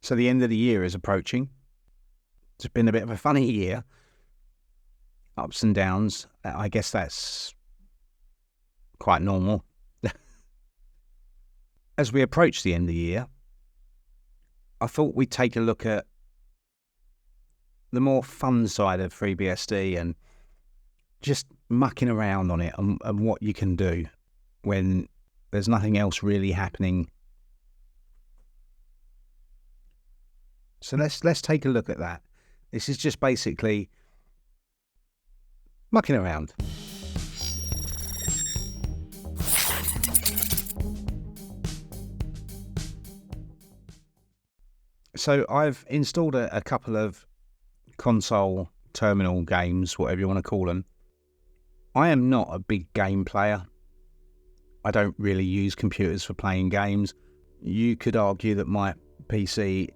So the end of the year is approaching. It's been a bit of a funny year. Ups and downs. I guess that's quite normal. As we approach the end of the year, I thought we'd take a look at the more fun side of FreeBSD and just mucking around on it and what you can do when there's nothing else really happening. So let's take a look at that. This is just basically mucking around. So I've installed a couple of console terminal games, whatever you want to call them. I am not a big game player. I don't really use computers for playing games. You could argue that my PC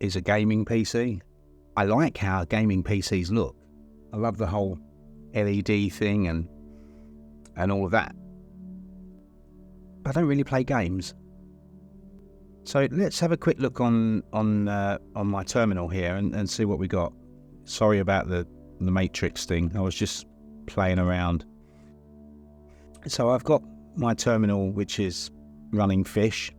is a gaming PC. I like how gaming PCs look. I love the whole LED thing and all of that. But I don't really play games. So let's have a quick look on my terminal here and see what we got. Sorry about the matrix thing. I was just playing around. So I've got my terminal, which is running Fish,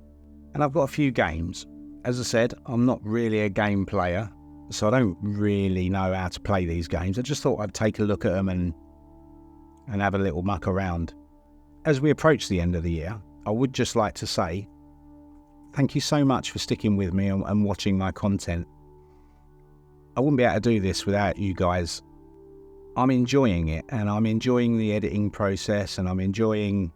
and I've got a few games. As I said, I'm not really a game player, so I don't really know how to play these games. I just thought I'd take a look at them and have a little muck around. As we approach the end of the year, I would just like to say thank you so much for sticking with me and watching my content. I wouldn't be able to do this without you guys. I'm enjoying it, and I'm enjoying the editing process, and I'm enjoying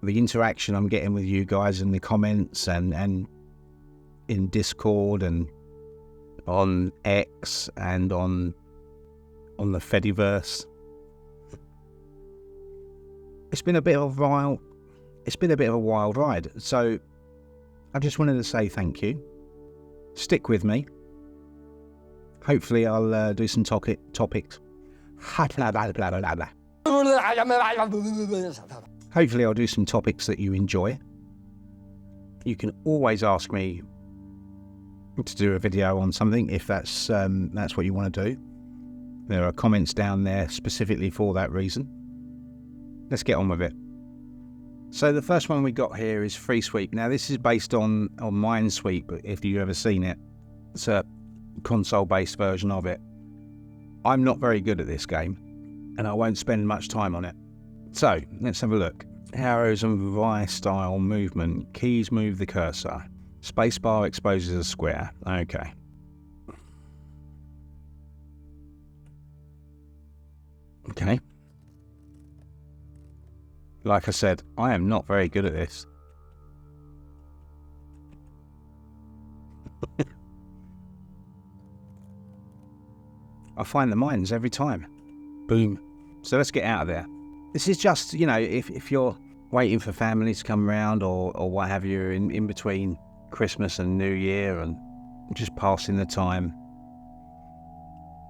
the interaction I'm getting with you guys in the comments and in Discord and on X and on the Fediverse. It's been a bit of a wild ride. So I just wanted to say thank you. Stick with me. Hopefully I'll do some topics. Hopefully I'll do some topics that you enjoy. You can always ask me to do a video on something if that's what you want to do. There are comments down there specifically for that reason. Let's get on with it. So the first one we got here is FreeSweep. Now this is based on Minesweep, if you've ever seen it. It's a console-based version of it. I'm not very good at this game, and I won't spend much time on it. So let's have a look. Arrows and Vi style movement. Keys move the cursor. Spacebar exposes a square. Okay. Okay. Like I said, I am not very good at this. I find the mines every time. Boom. So let's get out of there. This is just, if you're waiting for family to come around or what have you in between Christmas and New Year and just passing the time,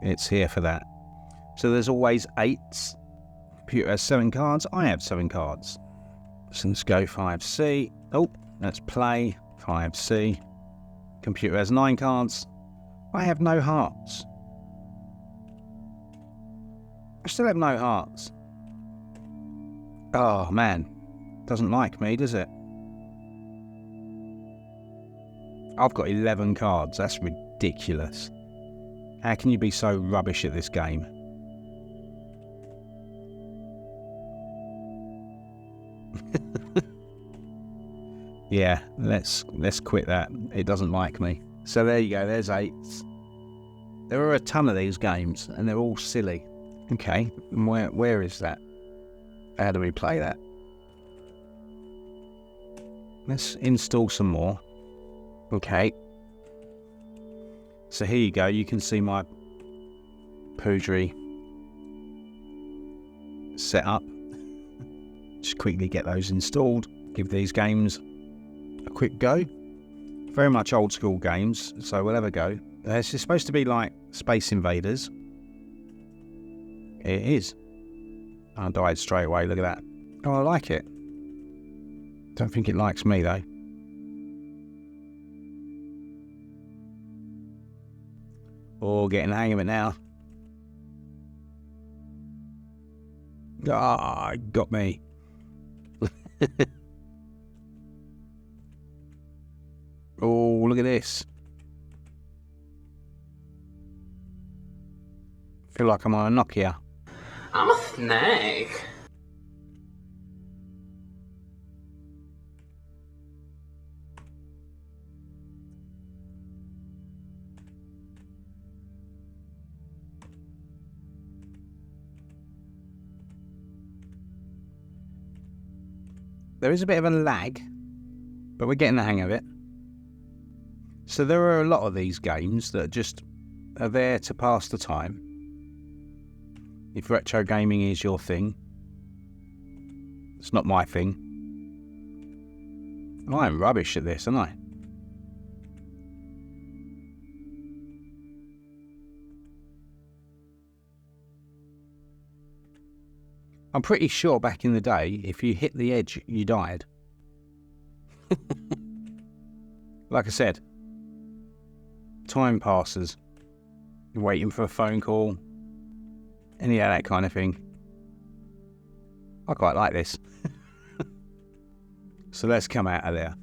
it's here for that. So there's always 8s. Computer has 7 cards. I have 7 cards. So let's go 5C. Oh, let's play 5C. Computer has 9 cards. I have no hearts. I still have no hearts. Oh man, doesn't like me, does it? I've got 11 cards. That's ridiculous. How can you be so rubbish at this game? Yeah, let's quit that. It doesn't like me. So there you go, there's 8s. There are a ton of these games and they're all silly. Okay, and where is that? How do we play that? Let's install some more. Okay. So here you go, you can see my Poodry set up. Just quickly get those installed. Give these games a quick go. Very much old school games, so we'll have a go. This is supposed to be like Space Invaders. It is. I died straight away, look at that. Oh, I like it. Don't think it likes me though. Oh, getting the hang of it now. Ah, got me. Oh, look at this. Feel like I'm on a Nokia. I'm a snake. There is a bit of a lag, but we're getting the hang of it. So there are a lot of these games that just are there to pass the time. If retro gaming is your thing, it's not my thing. I'm rubbish at this, aren't I? I'm pretty sure back in the day, if you hit the edge, you died. Like I said, time passes. You're waiting for a phone call. Any of that kind of thing. I quite like this. So let's come out of there.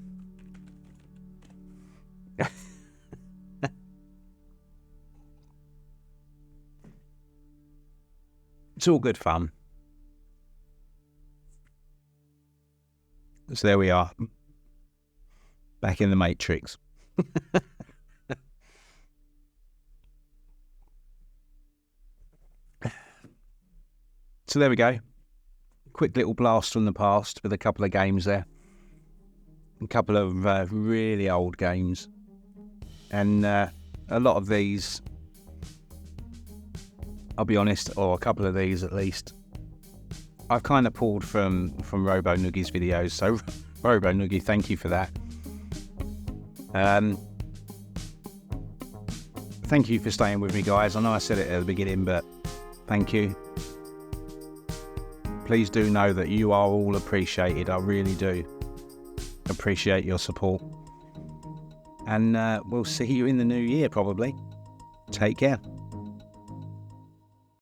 It's all good fun. So there we are. Back in the Matrix. So there we go. Quick little blast from the past with a couple of games there. A couple of really old games. And a lot of these, I'll be honest, or a couple of these at least, I've kind of pulled from Robo Noogie's videos. So Robo Noogie, thank you for that. Thank you for staying with me, guys. I know I said it at the beginning, but thank you. Please do know that you are all appreciated. I really do appreciate your support. And we'll see you in the new year, probably. Take care.